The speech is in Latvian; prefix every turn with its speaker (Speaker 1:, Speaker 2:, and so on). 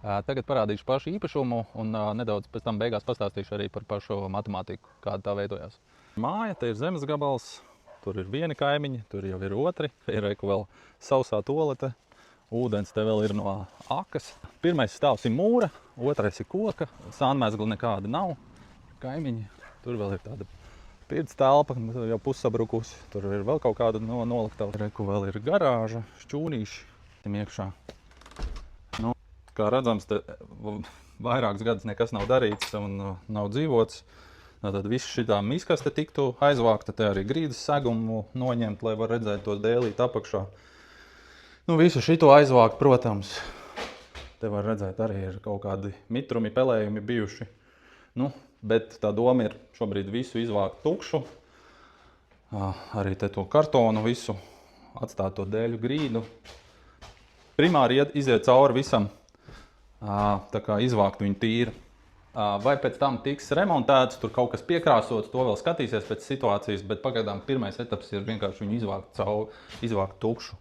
Speaker 1: Tagad parādīšu pašu īpašumu un nedaudz pēc tam beigās pastāstīšu arī par pašu matemātiku, kāda tā veidojās. Māja, te ir zemes gabals, tur ir vieni kaimiņi, tur jau ir otri. Ir vēl sausā tolete, ūdens te vēl ir no akas. Pirmais stāvs ir mūra, otrais ir koka, sānmezgla nekāda nav. Kaimiņi, tur vēl ir tāda pirts telpa, jau pussabrukusi. Tur ir vēl kaut kāda noliktava. Reku vēl ir garāža, šķūnīši iekšā. Kā redzams, te vairākus gadus nekas nav darīts un nav dzīvots. Tad viss šitā miskaste tiktu aizvākta, te arī grīdas segumu noņemt, lai var redzēt tos dēlīt apakšā. Visu šito aizvākt, protams. Te var redzēt arī ir kaut kādi mitrumi, pelējumi bijuši. Bet tā doma ir šobrīd visu izvākt tukšu. Arī te to kartonu visu, atstāt to dēļu grīdu. Primāri iziet cauri visam. Tā kā izvākt viņu tīri. Vai pēc tam tiks remontēts, tur kaut kas piekrāsots, to vēl skatīsies pēc situācijas, bet pagaidām pirmais etaps ir vienkārši viņu izvākt tukšu.